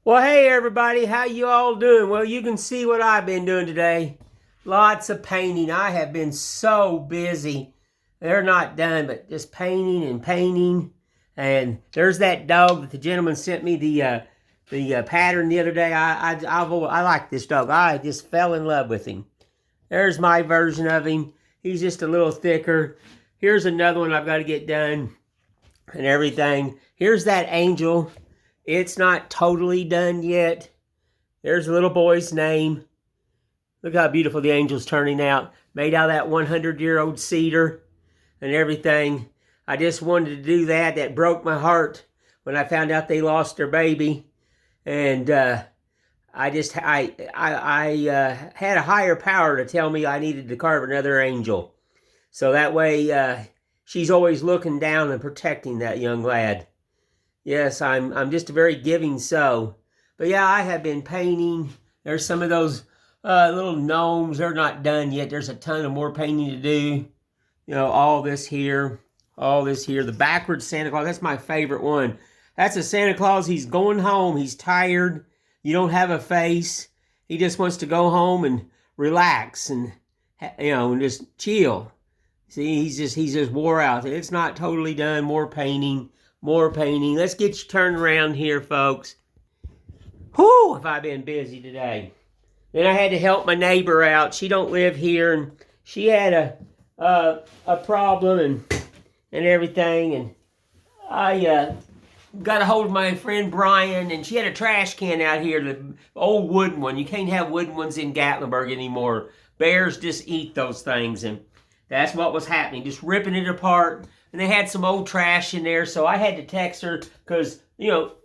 Well, hey everybody, how you all doing? Well, you can see what I've been doing today. Lots of painting. I have been so busy. They're not done, but just painting and painting. And there's that dog that the gentleman sent me the pattern the other day. I like this dog. I just fell in love with him. There's my version of him. He's just a little thicker. Here's another one I've got to get done and everything. Here's that angel. It's not totally done yet. There's the little boy's name. Look how beautiful the angel's turning out. Made out of that 100-year-old cedar and everything. I just wanted to do that. That broke my heart when I found out they lost their baby. And I had a higher power to tell me I needed to carve another angel. So that way she's always looking down and protecting that young lad. Yes, I'm just a very giving soul. But yeah, I have been painting. There's some of those little gnomes. They're not done yet. There's a ton of more painting to do. You know, all this here. The backwards Santa Claus, that's my favorite one. That's a Santa Claus. He's going home. He's tired. You don't have a face. He just wants to go home and relax and, and just chill. See, he's just wore out. It's not totally done. More painting. Let's get you turned around here, folks. Whew, have I been busy today. Then I had to help my neighbor out. She don't live here, and she had a problem and everything. And I got a hold of my friend Brian, and she had a trash can out here, the old wooden one. You can't have wooden ones in Gatlinburg anymore. Bears just eat those things, and that's what was happening, just ripping it apart. And they had some old trash in there, so I had to text her because, they'll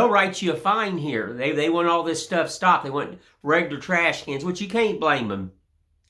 write you a fine here. They want all this stuff stopped. They want regular trash cans, which you can't blame them.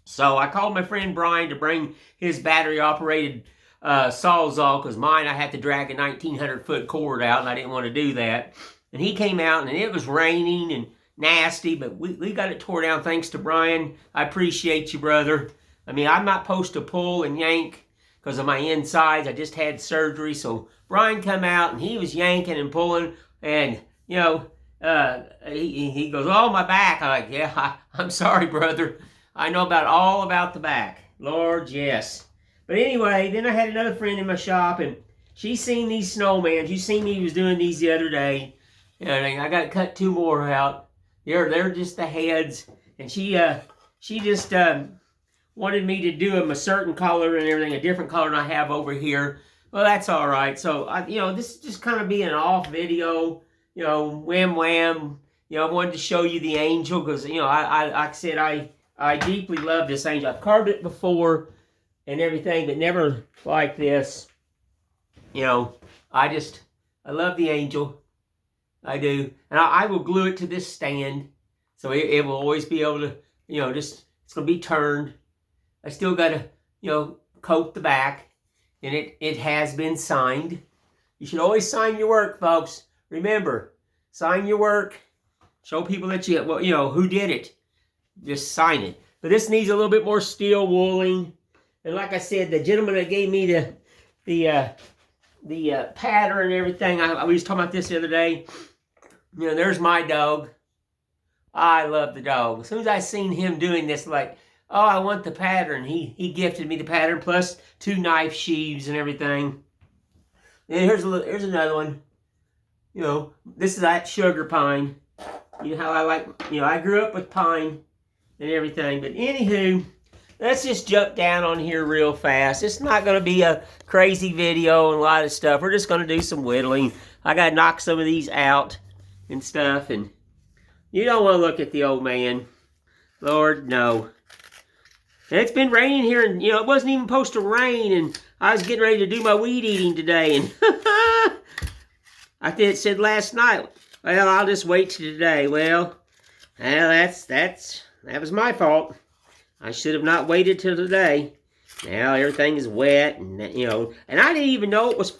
So I called my friend Brian to bring his battery-operated Sawzall, because mine, I had to drag a 1,900-foot cord out, and I didn't want to do that. And he came out, and it was raining and nasty, but we got it tore down thanks to Brian. I appreciate you, brother. I mean, I'm not supposed to pull and yank because of my insides. I just had surgery. So Brian come out and he was yanking and pulling. And, he goes, oh, my back. I'm like, yeah, I'm sorry, brother. I know all about the back. Lord, yes. But anyway, then I had another friend in my shop, and she seen these snowmen. She seen me was doing these the other day. And I got to cut two more out. They're just the heads. And she just wanted me to do them a certain color and everything, a different color than I have over here. Well, that's all right. So, this is just kind of be an off video, wham wham. I wanted to show you the angel because, like I said, I deeply love this angel. I've carved it before and everything, but never like this. I love the angel. I do. And I will glue it to this stand. So it will always be able to, it's going to be turned. I still got to, coat the back, and it has been signed. You should always sign your work, folks. Remember, sign your work. Show people that who did it. Just sign it. But this needs a little bit more steel wooling. And like I said, the gentleman that gave me the pattern and everything, we was talking about this the other day. There's my dog. I love the dog. As soon as I seen him doing this, like, oh, I want the pattern. He gifted me the pattern plus 2 knife sheaves and everything. And here's another one. This is that sugar pine. You know how I like, I grew up with pine and everything. But anywho, let's just jump down on here real fast. It's not going to be a crazy video and a lot of stuff. We're just going to do some whittling. I got to knock some of these out and stuff. And you don't want to look at the old man. Lord, no. And it's been raining here, and, it wasn't even supposed to rain, and I was getting ready to do my weed eating today, and I said last night, well, I'll just wait till today. Well, that was my fault. I should have not waited till today. Now everything is wet, and, and I didn't even know it was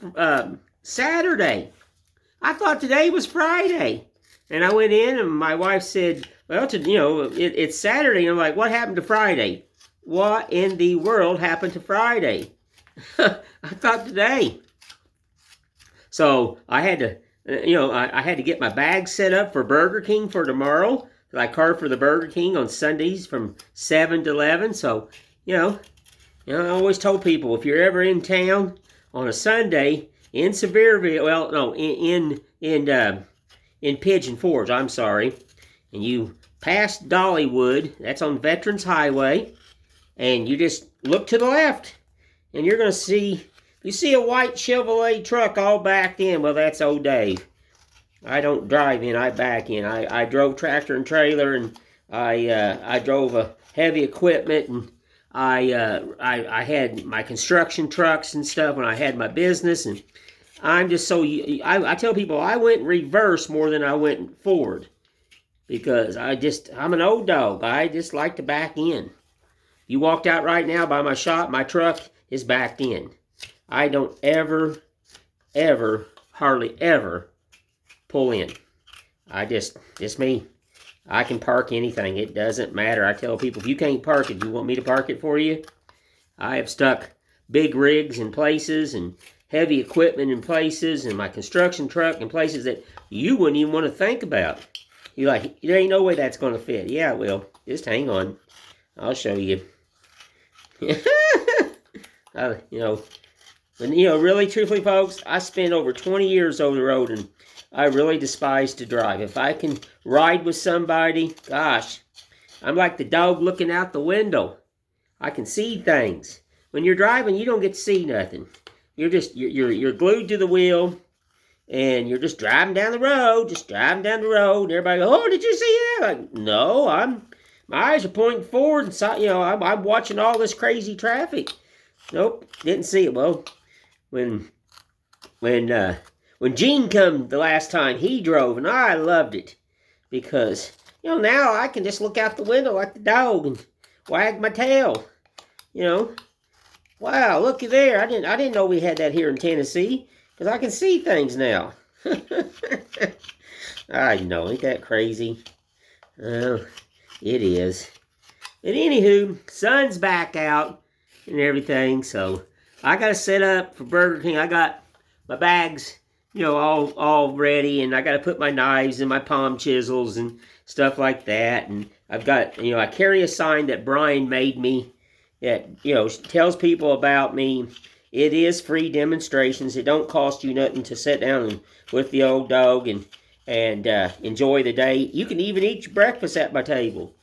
Saturday. I thought today was Friday. And I went in, and my wife said, well, it's Saturday. And I'm like, what happened to Friday? What in the world happened to Friday? I thought today. So I had to I had to get my bag set up for Burger King for tomorrow. I carve for the Burger King on Sundays from 7 to 11. So, I always told people, if you're ever in town on a Sunday in Sevierville, well, no, in Pigeon Forge, I'm sorry, and you pass Dollywood, that's on Veterans Highway, and you just look to the left, and you're going to see, you see a white Chevrolet truck all backed in. Well, that's old Dave. I don't drive in, I back in. I drove tractor and trailer, and I drove a heavy equipment, and I had my construction trucks and stuff when I had my business, and I'm just so, I tell people I went reverse more than I went forward, because I'm an old dog. I just like to back in. You walked out right now by my shop, my truck is backed in. I don't ever, hardly ever pull in. Just me. I can park anything. It doesn't matter. I tell people, if you can't park it, you want me to park it for you? I have stuck big rigs in places and heavy equipment in places, and my construction truck in places that you wouldn't even want to think about. You're like, there ain't no way that's going to fit. Yeah, it will. Just hang on. I'll show you. But really, truthfully, folks, I spent over 20 years over the road, and I really despise to drive. If I can ride with somebody, gosh, I'm like the dog looking out the window. I can see things. When you're driving, you don't get to see nothing. You're glued to the wheel, and you're just driving down the road, and everybody goes, "Oh, did you see that?" Like, no, my eyes are pointing forward, and I'm watching all this crazy traffic. Nope, didn't see it. Well, when Gene come the last time, he drove, and I loved it, because now I can just look out the window like the dog and wag my tail. Wow, looky there. I didn't know we had that here in Tennessee, because I can see things now. I know, ain't that crazy? Well, it is. But anywho, sun's back out and everything, so I got to set up for Burger King. I got my bags, all ready, and I got to put my knives and my palm chisels and stuff like that. And I've got, I carry a sign that Brian made me that, tells people about me. It is free demonstrations. It don't cost you nothing to sit down with the old dog and enjoy the day. You can even eat your breakfast at my table.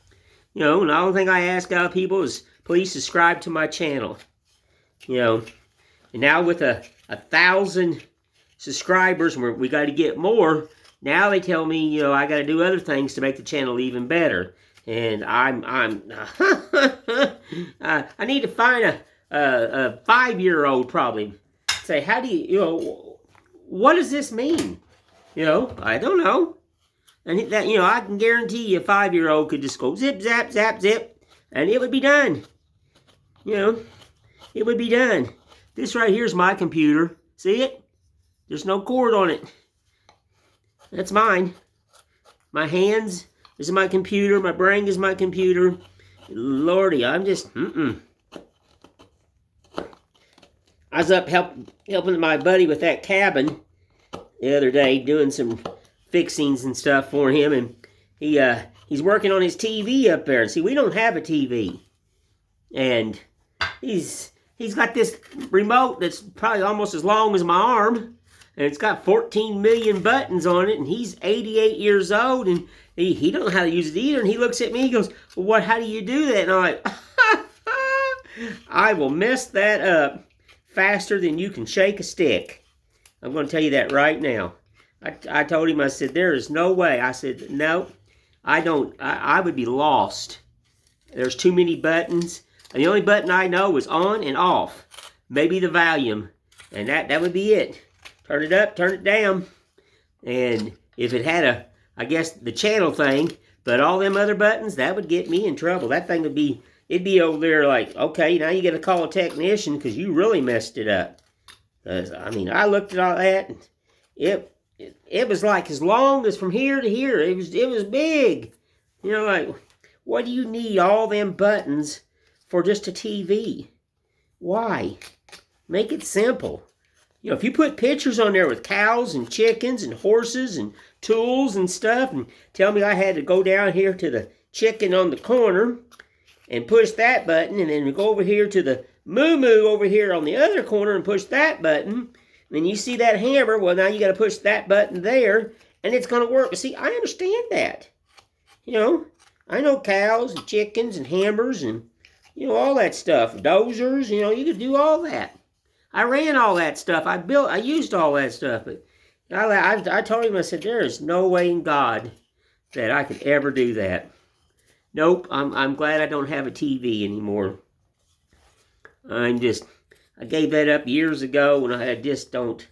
And the only thing I ask out of people is please subscribe to my channel. And now with 1,000 subscribers, we got to get more. Now they tell me, I got to do other things to make the channel even better. And I need to find a 5-year-old probably. Say, how do you, what does this mean? I don't know. And that, I can guarantee you a 5-year-old could just go zip, zap, zap, zip, and it would be done. It would be done. This right here is my computer. See it? There's no cord on it. That's mine. My hands, this is my computer. My brain is my computer. Lordy, I'm just, I was up helping my buddy with that cabin the other day, doing some fixings and stuff for him, and he's working on his TV up there. See, we don't have a TV, and he's got this remote that's probably almost as long as my arm, and it's got 14 million buttons on it, and he's 88 years old, and he don't know how to use it either. And he looks at me, he goes, "Well, how do you do that?" And I'm like, I will mess that up faster than you can shake a stick. I'm going to tell you that right now. I told him, I said, there is no way. I said, no, I don't. I would be lost. There's too many buttons. And the only button I know is on and off. Maybe the volume. And that would be it. Turn it up, turn it down. And if it had I guess, the channel thing, but all them other buttons, that would get me in trouble. That thing would be, it'd be over there like, okay, now you got to call a technician because you really messed it up. I looked at all that, and it was like as long as from here to here. It was big. Like, what do you need all them buttons for just a TV? Why? Make it simple. You know, if you put pictures on there with cows and chickens and horses and tools and stuff, and tell me I had to go down here to the chicken on the corner and push that button, and then go over here to the moo-moo over here on the other corner and push that button, and then you see that hammer, well, now you got to push that button there, and it's going to work. See, I understand that. You know, I know cows and chickens and hammers and, you know, all that stuff. Dozers, you know, you could do all that. I ran all that stuff. I used all that stuff. But I told him, I said, there is no way in God that I could ever do that. Nope, I'm glad I don't have a TV anymore. I gave that up years ago, and I just don't.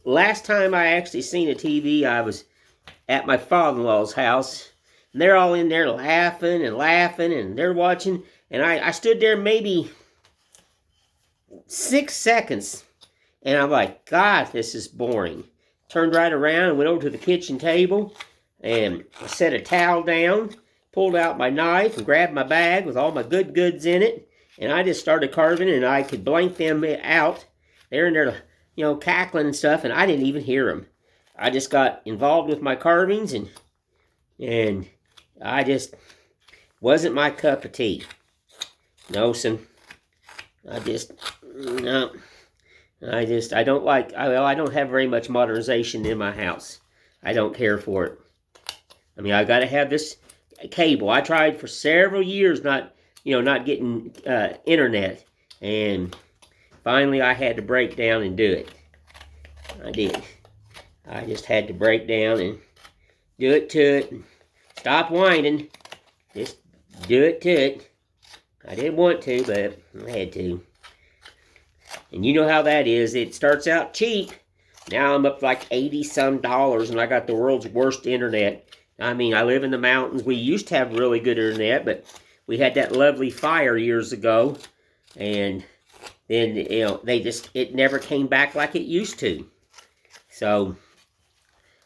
Last time I actually seen a TV, I was at my father-in-law's house, and they're all in there laughing, and they're watching, and I stood there maybe 6 seconds, and I'm like, God, this is boring. Turned right around and went over to the kitchen table, and set a towel down, pulled out my knife, and grabbed my bag with all my good goods in it, and I just started carving, and I could blank them out. They're in there, you know, cackling and stuff, and I didn't even hear them. I just got involved with my carvings, and I just wasn't my cup of tea. No, son. I don't have very much modernization in my house. I don't care for it. I mean, I got to have this cable. I tried for several years not getting internet, and finally I had to break down and do it. I did. I just had to break down and do it to it. Stop whining. Just do it to it. I didn't want to, but I had to. And you know how that is. It starts out cheap. Now I'm up to like $80-some, and I got the world's worst internet. I mean, I live in the mountains. We used to have really good internet, but we had that lovely fire years ago, and then, you know, it never came back like it used to. So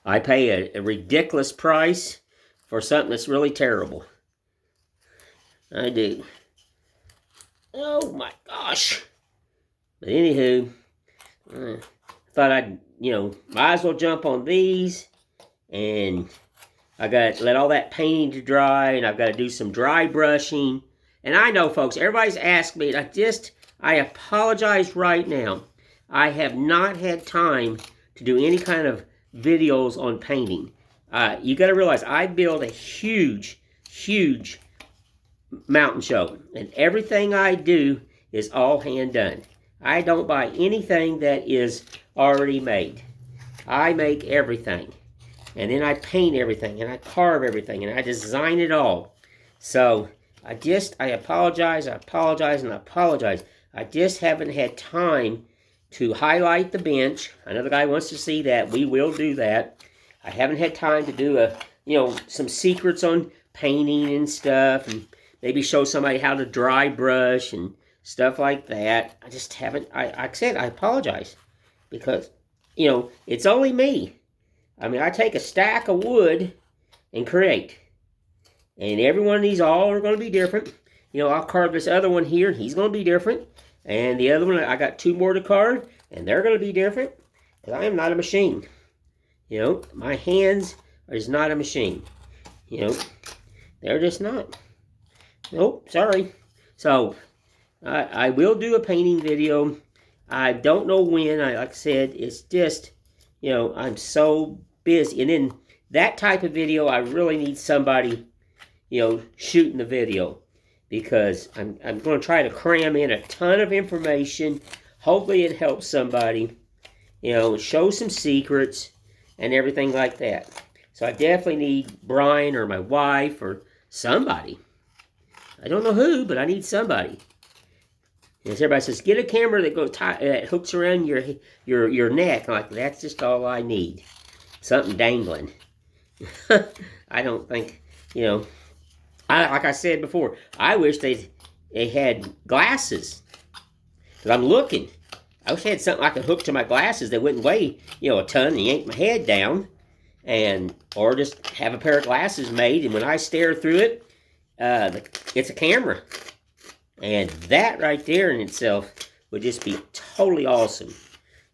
I pay a ridiculous price for something that's really terrible. I do. Oh my gosh. But anywho, thought I'd, might as well jump on these, and I got to let all that painting to dry, and I've got to do some dry brushing. And I know, folks, everybody's asked me, I apologize right now. I have not had time to do any kind of videos on painting. You got to realize, I build a huge, huge mountain show, and everything I do is all hand done. I don't buy anything that is already made. I make everything, and then I paint everything, and I carve everything, and I design it all. So I apologize, and I apologize. I just haven't had time to highlight the bench. Another guy wants to see that. We will do that. I haven't had time to do some secrets on painting and stuff, and maybe show somebody how to dry brush and stuff like that. I just haven't. I said I apologize, because it's only me. I mean, I take a stack of wood and create, and every one of these all are going to be different. I'll carve this other one here, he's going to be different, and the other one, I got 2 more to carve, and they're going to be different, because I am not a machine. My hands is not a machine. They're just not. Nope, sorry. So I will do a painting video. I don't know when. Like I said, it's just, I'm so busy. And then that type of video, I really need somebody, shooting the video, because I'm going to try to cram in a ton of information. Hopefully it helps somebody, show some secrets and everything like that. So I definitely need Brian or my wife or somebody. I don't know who, but I need somebody. And everybody says, get a camera that hooks around your neck. I'm like, that's just all I need. Something dangling. I don't think, like I said before, I wish they had glasses. Because I'm looking. I wish I had something I could hook to my glasses that wouldn't weigh, a ton and yank my head down. Or just have a pair of glasses made, and when I stare through it, it's a camera. And that right there in itself would just be totally awesome.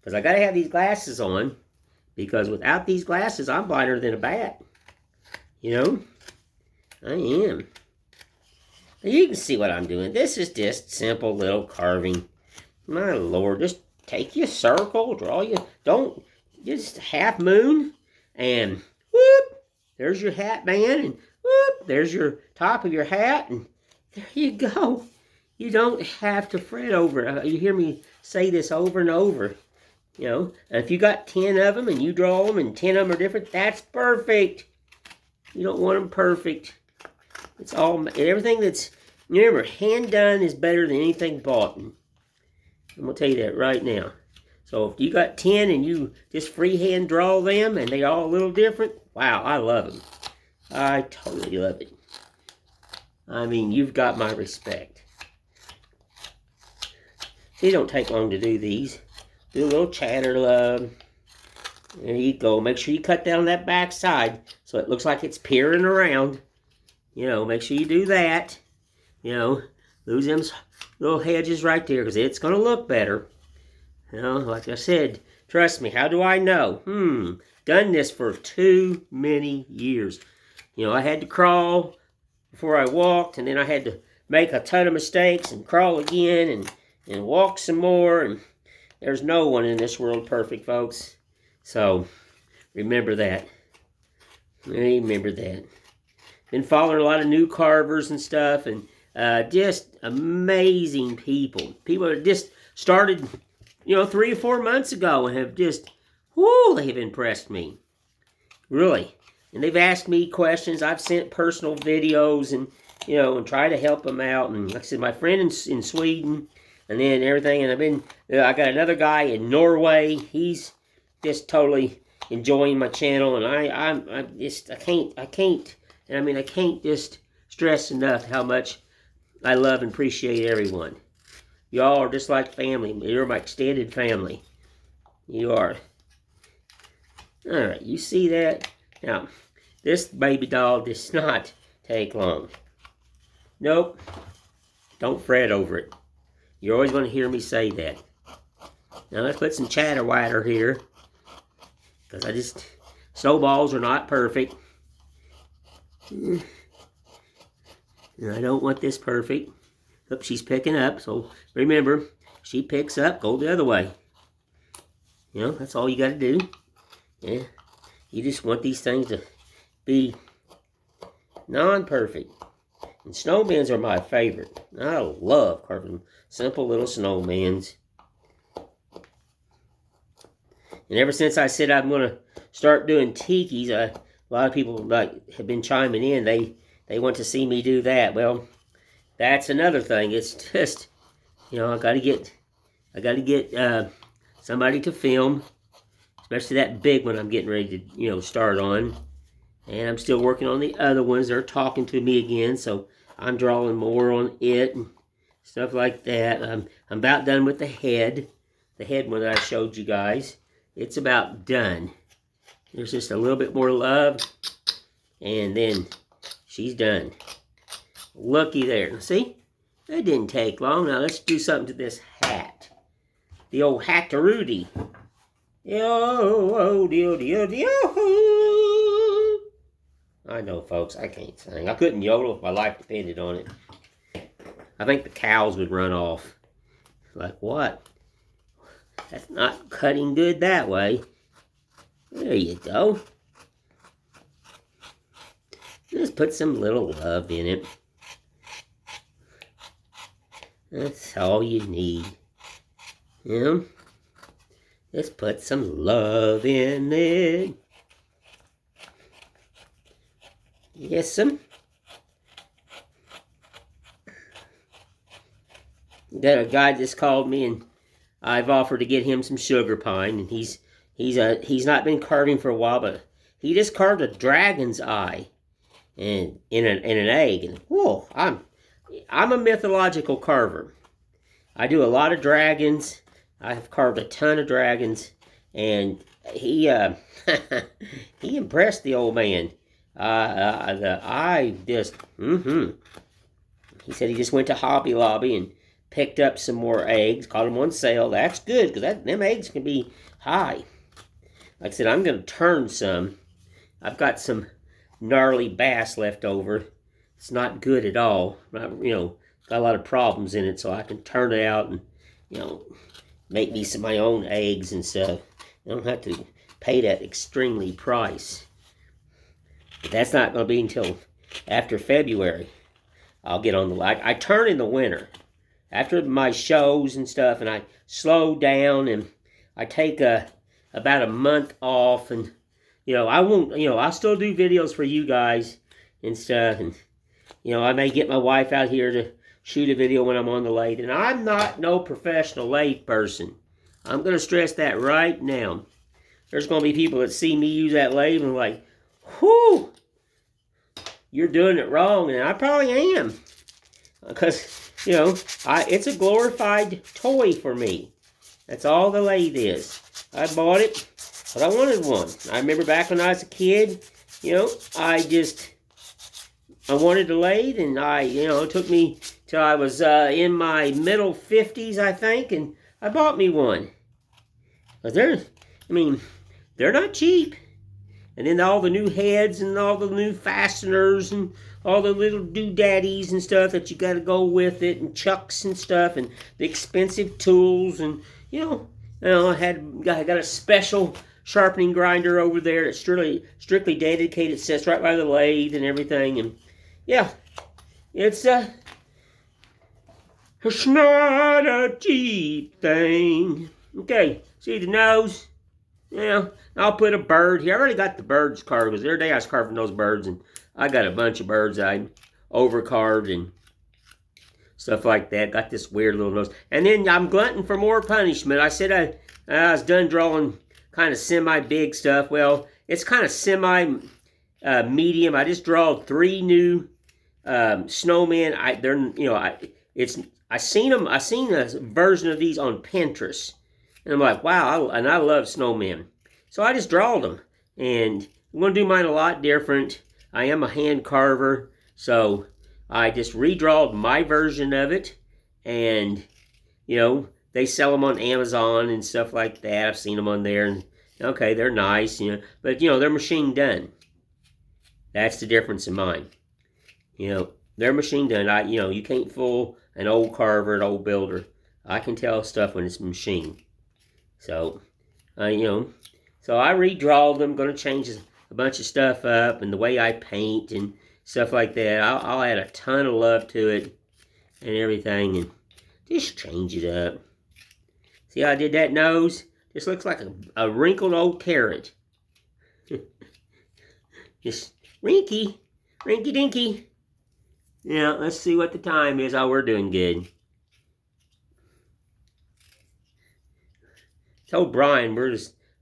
Because I got to have these glasses on, because without these glasses, I'm blinder than a bat. You know? I am. You can see what I'm doing. This is just simple little carving. My Lord, just take your circle, draw your, don't, just half moon, and whoop, there's your hat band, and whoop, there's your top of your hat, and there you go. You don't have to fret over it. You hear me say this over and over. You know, if you got 10 of them and you draw them and 10 of them are different, that's perfect. You don't want them perfect. It's all, everything that's, remember, hand done is better than anything bought. I'm going to tell you that right now. So if you got 10 and you just freehand draw them and they're all a little different, wow, I love them. I totally love it. I mean, you've got my respect. See, it don't take long to do these. Do a little chatter, love. There you go. Make sure you cut down that back side so it looks like it's peering around. You know, make sure you do that. You know, lose them little hedges right there because it's going to look better. You know, like I said, trust me, how do I know? Done this for too many years. You know, I had to crawl before I walked, and then I had to make a ton of mistakes and crawl again and walk some more. And there's no one in this world perfect, folks. So, remember that. Remember that. Been following a lot of new carvers and stuff, and just amazing people. People that just started, you know, 3 or 4 months ago and have just, whoo, they have impressed me. Really. And they've asked me questions. I've sent personal videos and, you know, and try to help them out. And like I said, my friend in Sweden, and then everything. And I got another guy in Norway. He's just totally enjoying my channel. And I can't just stress enough how much I love and appreciate everyone. Y'all are just like family. You're my extended family. You are. Alright, you see that? Now, this baby doll does not take long. Nope. Don't fret over it. You're always going to hear me say that. Now, let's put some chatter wider here. Because snowballs are not perfect. And I don't want this perfect. Look, she's picking up. So remember, she picks up, go the other way. You know, that's all you got to do. Yeah. You just want these things to be non-perfect. And snowmans are my favorite. I love carving simple little snowmans. And ever since I said I'm going to start doing tikis, a lot of people have been chiming in. They want to see me do that. Well, that's another thing. It's just, you know, I got to get somebody to film, especially that big one I'm getting ready to, you know, start on. And I'm still working on the other ones. They're talking to me again, so I'm drawing more on it and stuff like that. I'm about done with the head one that I showed you guys. It's about done. There's just a little bit more love, and then she's done. Looky there. See? That didn't take long. Now let's do something to this hat. The old hat-a-roody. I know, folks, I can't sing. I couldn't yodel if my life depended on it. I think the cows would run off. Like, what? That's not cutting good that way. There you go. Just put some little love in it. That's all you need. You know? Just put some love in it. Yes, some. Got a guy just called me, and I've offered to get him some sugar pine, and he's not been carving for a while, but he just carved a dragon's eye, and in an egg, and whoa, I'm a mythological carver. I do a lot of dragons. I have carved a ton of dragons, and he he impressed the old man. He said he just went to Hobby Lobby and picked up some more eggs. Caught them on sale. That's good, because them eggs can be high. Like I said, I'm going to turn some. I've got some gnarly bass left over. It's not good at all. Got a lot of problems in it, so I can turn it out and, make me some of my own eggs and stuff. I don't have to pay that extremely price. But that's not going to be until after February. I'll get on the... I turn in the winter. After my shows and stuff, and I slow down, and I take about a month off, and, I won't, I'll still do videos for you guys and stuff, and, I may get my wife out here to shoot a video when I'm on the lathe, and I'm not no professional lathe person. I'm going to stress that right now. There's going to be people that see me use that lathe and are like, whew, you're doing it wrong, and I probably am. Because, it's a glorified toy for me. That's all the lathe is. I bought it because I wanted one. I remember back when I was a kid, I wanted a lathe, and it took me till I was in my middle 50s, I think, and I bought me one. But they're not cheap. And then all the new heads and all the new fasteners and all the little doodaddies and stuff that you got to go with it, and chucks and stuff, and the expensive tools, and I got a special sharpening grinder over there that's strictly dedicated, sits right by the lathe and everything, and yeah, it's not a cheap thing. Okay, see the nose? Yeah, I'll put a bird here. I already got the birds carved, because the other day I was carving those birds, and I got a bunch of birds I over-carved and stuff like that. Got this weird little nose. And then I'm glutton for more punishment. I said I was done drawing kind of semi-big stuff. Well, it's kind of semi-medium. I just draw 3 new snowmen. I seen a version of these on Pinterest. And I'm like, wow, and I love snowmen. So I just drawed them. And I'm going to do mine a lot different. I am a hand carver, so I just redrawed my version of it. And, they sell them on Amazon and stuff like that. I've seen them on there. And, okay, they're nice, But, they're machine done. That's the difference in mine. They're machine done. You can't fool an old carver, an old builder. I can tell stuff when it's machine. So, so I redraw them. Going to change a bunch of stuff up, and the way I paint and stuff like that. I'll add a ton of love to it and everything, and just change it up. See how I did that nose? Just looks like a wrinkled old carrot. Just rinky dinky. Yeah, let's see what the time is. Oh, we're doing good. Told Brian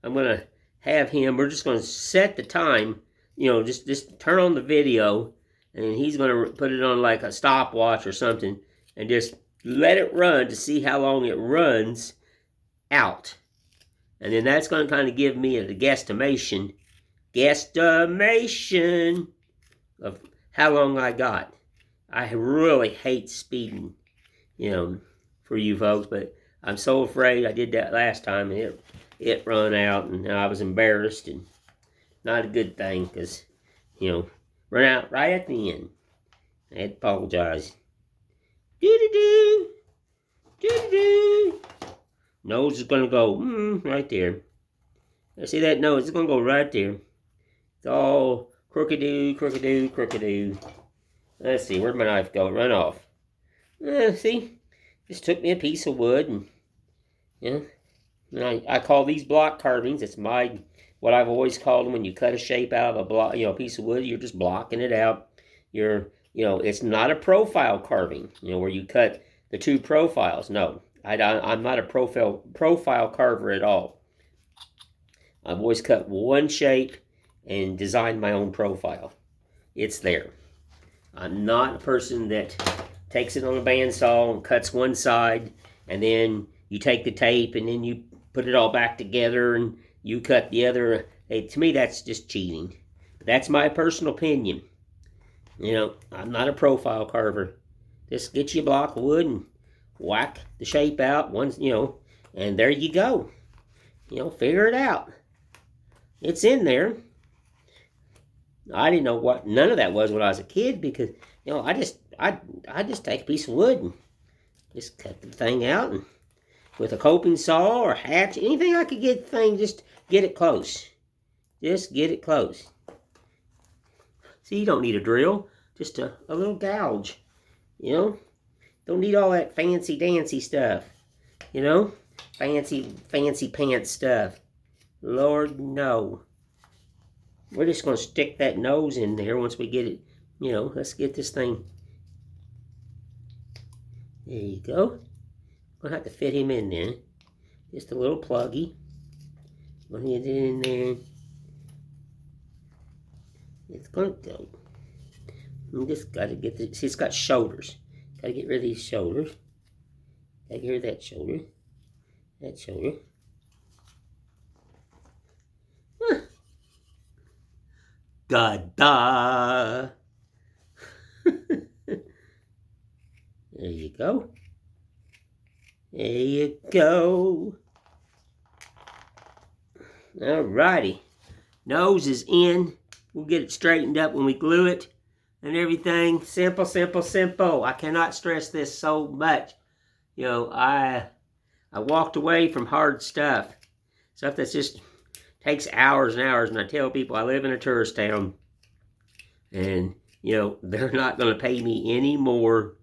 I'm going to have him, we're just going to set the time, just turn on the video, and he's going to put it on like a stopwatch or something, and just let it run to see how long it runs out. And then that's going to kind of give me a guesstimation of how long I got. I really hate speeding, for you folks, but I'm so afraid. I did that last time, and it run out, and I was embarrassed, and not a good thing, because, run out right at the end. I had to apologize. Doo-doo-doo, doo-doo-doo. Nose is going to go, right there. I see that nose, it's going to go right there. It's all crookadoo, crookadoo, crookadoo. Let's see, where'd my knife go? Run off. See? Just took me a piece of wood, and and I call these block carvings. It's what I've always called them. When you cut a shape out of a block, a piece of wood, you're just blocking it out. It's not a profile carving, where you cut the 2 profiles. No, I'm not a profile carver at all. I've always cut one shape and designed my own profile. It's there. I'm not a person that takes it on a bandsaw and cuts one side, and then you take the tape and then you put it all back together and you cut the other. Hey, to me, that's just cheating. But that's my personal opinion. I'm not a profile carver. Just get you a block of wood and whack the shape out, and there you go. Figure it out. It's in there. I didn't know what none of that was when I was a kid because, I just take a piece of wood and just cut the thing out and with a coping saw or hatch, anything I could get the thing, just get it close. Just get it close. See, you don't need a drill, just a little gouge, Don't need all that fancy dancy stuff, Fancy pants stuff. Lord, no. We're just going to stick that nose in there once we get it, let's get this thing. There you go. Going to have to fit him in there. Just a little pluggy. Going to get it in there. It's going to go. We just got to get this. See, it's got shoulders. Got to get rid of these shoulders. Got to get rid of that shoulder. That shoulder. Da-da. There you go. There you go. Alrighty. Nose is in. We'll get it straightened up when we glue it and everything. Simple, simple, simple. I cannot stress this so much. I walked away from hard stuff. Stuff that's just takes hours and hours. And I tell people I live in a tourist town. And, they're not going to pay me any more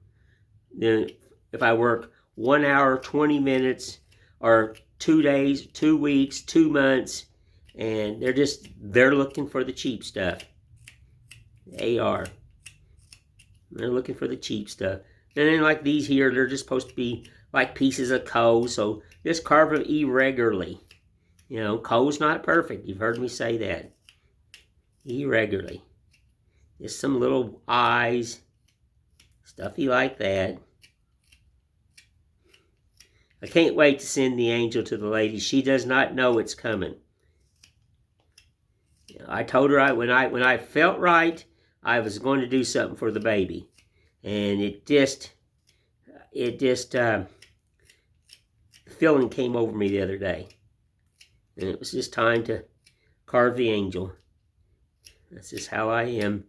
than if I work 1 hour, 20 minutes, or 2 days, 2 weeks, 2 months. And they're looking for the cheap stuff. They are. They're looking for the cheap stuff. And then like these here, they're just supposed to be like pieces of coal. So just carve them irregularly. Coal's not perfect. You've heard me say that. Irregularly. Just some little eyes. Stuffy like that. I can't wait to send the angel to the lady. She does not know it's coming. I told her when I felt right, I was going to do something for the baby. And the feeling came over me the other day. And it was just time to carve the angel. That's just how I am.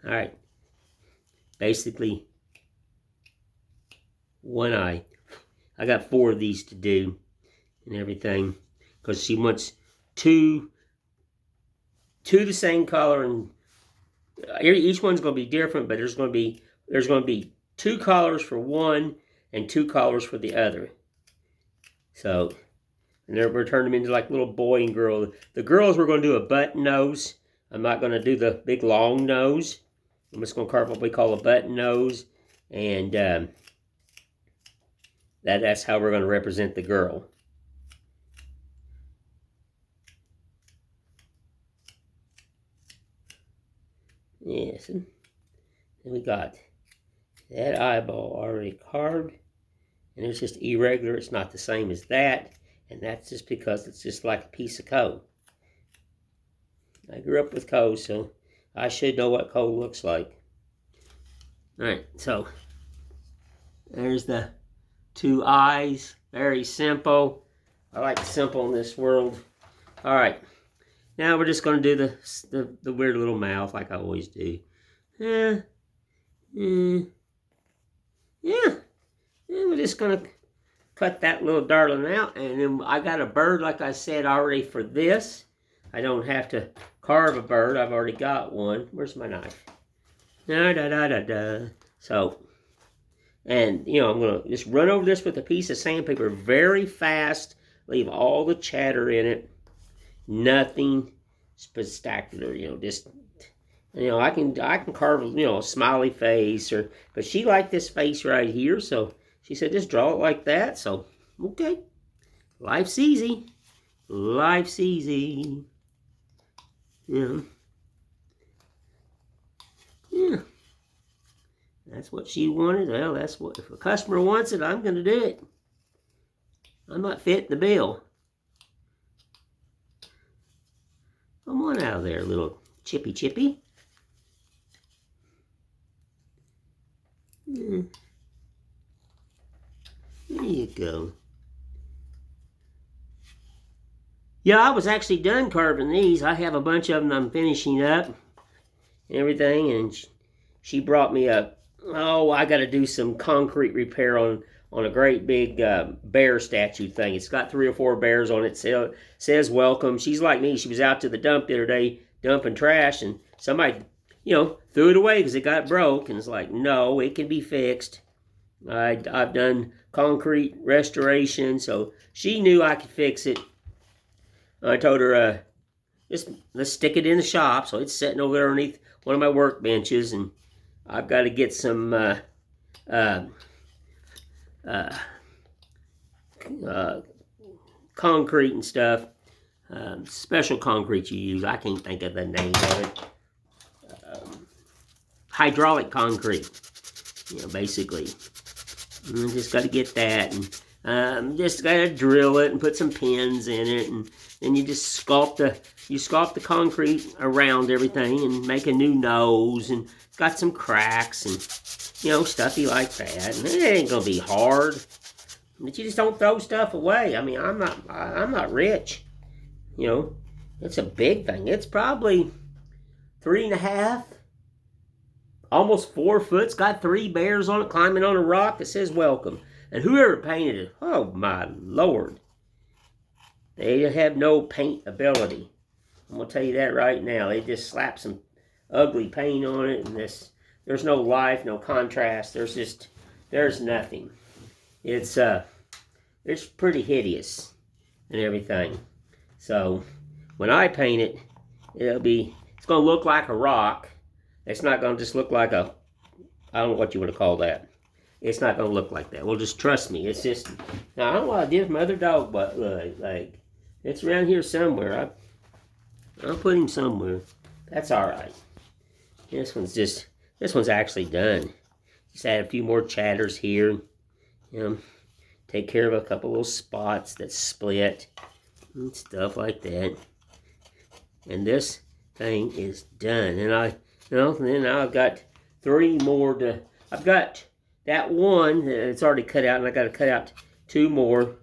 All right. Basically, one eye. I got 4 of these to do and everything. Because she wants two the same color, and each one's going to be different, but there's going to be 2 colors for one and 2 colors for the other. So, and then we're turning them into like little boy and girl. The girls, we're going to do a button nose. I'm not going to do the big long nose. I'm just going to carve what we call a button nose, and that's how we're going to represent the girl. Yes, and we got that eyeball already carved, and it's just irregular. It's not the same as that, and that's just because it's just like a piece of coal. I grew up with coal, so I should know what coal looks like. All right, so there's the 2 eyes. Very simple. I like simple in this world. All right. Now we're just going to do the weird little mouth like I always do. Yeah. And we're just going to cut that little darling out. And then I got a bird, like I said, already for this. I don't have to carve a bird. I've already got one. Where's my knife? So, and, I'm going to just run over this with a piece of sandpaper very fast. Leave all the chatter in it. Nothing spectacular, just, I can carve, a smiley face, but she liked this face right here, so she said, just draw it like that, so, okay. Life's easy. Life's easy. Yeah. That's what she wanted. Well, that's what, if a customer wants it, I'm going to do it. I'm not fitting the bill. Come on out of there, little chippy. There you go. Yeah, I was actually done carving these. I have a bunch of them I'm finishing up and everything, and she brought me a, oh, I got to do some concrete repair on a great big bear statue thing. It's got 3 or 4 bears on it. Says welcome. She's like me. She was out to the dump the other day dumping trash, and somebody, threw it away because it got broke. And it's like, no, it can be fixed. I've done concrete restoration, so she knew I could fix it. I told her, just let's stick it in the shop. So it's sitting over there underneath one of my workbenches, and I've got to get some concrete and stuff. Special concrete you use. I can't think of the name of it. Hydraulic concrete. Basically. Just got to get that, and just got to drill it and put some pins in it, and then you just sculpt the concrete around everything and make a new nose, and got some cracks and stuffy like that. And it ain't gonna be hard, but you just don't throw stuff away. I mean, I'm not rich, It's a big thing. It's probably 3.5. Almost 4 foot. It's got 3 bears on it climbing on a rock that says welcome. And whoever painted it, oh my Lord. They have no paint ability. I'm going to tell you that right now. They just slap some ugly paint on it, and there's no life, no contrast. There's nothing. It's pretty hideous and everything. So when I paint it, it's going to look like a rock. It's not going to just look like I don't know what you want to call that. It's not going to look like that. Well, just trust me. It's just, now I don't know what I did with my other dog, but like it's around here somewhere. I'll put him somewhere. That's all right. This one's actually done. Just add a few more chatters here. Take care of a couple little spots that split and stuff like that. And this thing is done. And then I've got 3 more I've got that one that's already cut out, and I got to cut out 2 more.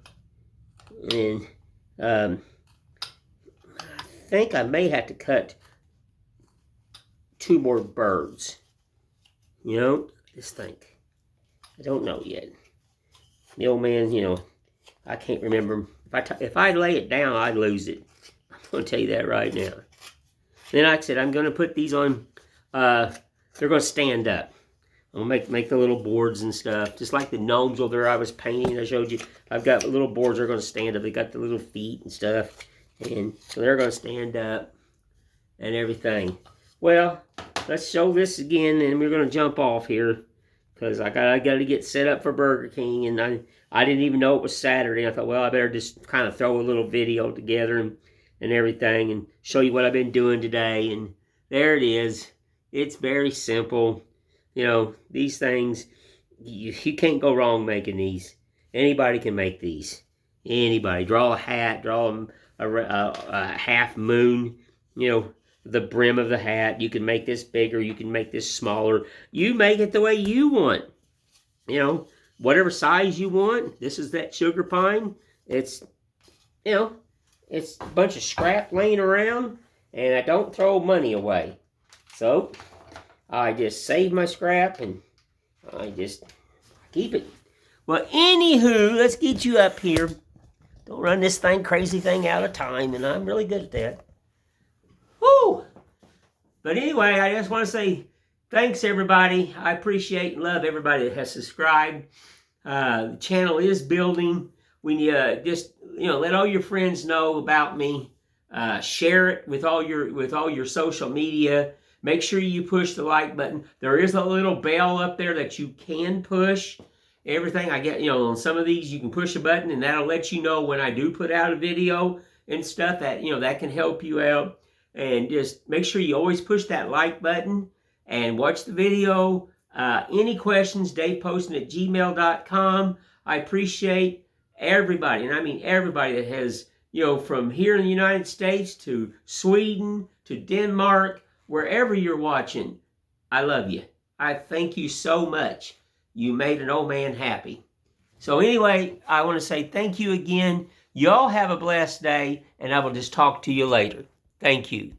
And I think I may have to cut 2 more birds. Just think. I don't know yet. The old man, I can't remember. If I lay it down, I'd lose it. I'm going to tell you that right now. Then, like I said, I'm going to put these on. They're going to stand up. I'm going to make the little boards and stuff. Just like the gnomes over there I was painting. I showed you. I've got little boards that are going to stand up. They got the little feet and stuff. And so they're going to stand up and everything. Well, let's show this again, and we're going to jump off here. Because I got to get set up for Burger King. And I didn't even know it was Saturday. I thought, well, I better just kind of throw a little video together and everything. And show you what I've been doing today. And there it is. It's very simple. These things, you can't go wrong making these. Anybody can make these. Anybody. Draw a hat, draw a half moon, the brim of the hat. You can make this bigger, you can make this smaller. You make it the way you want. Whatever size you want. This is that sugar pine. It's, it's a bunch of scrap laying around, and I don't throw money away. So, I just save my scrap, and I just keep it. Well, anywho, let's get you up here. Don't run this crazy thing out of time, and I'm really good at that. Woo! But anyway, I just want to say thanks, everybody. I appreciate and love everybody that has subscribed. The channel is building. When you just, let all your friends know about me. Share it with all your social media. Make sure you push the like button. There is a little bell up there that you can push. Everything I get, on some of these you can push a button, and that'll let you know when I do put out a video and stuff that, that can help you out. And just make sure you always push that like button and watch the video. Any questions, daveposton@gmail.com. I appreciate everybody, and I mean everybody that has, from here in the United States to Sweden to Denmark, wherever you're watching. I love you. I thank you so much. You made an old man happy. So anyway, I want to say thank you again. Y'all have a blessed day, and I will just talk to you later. Thank you.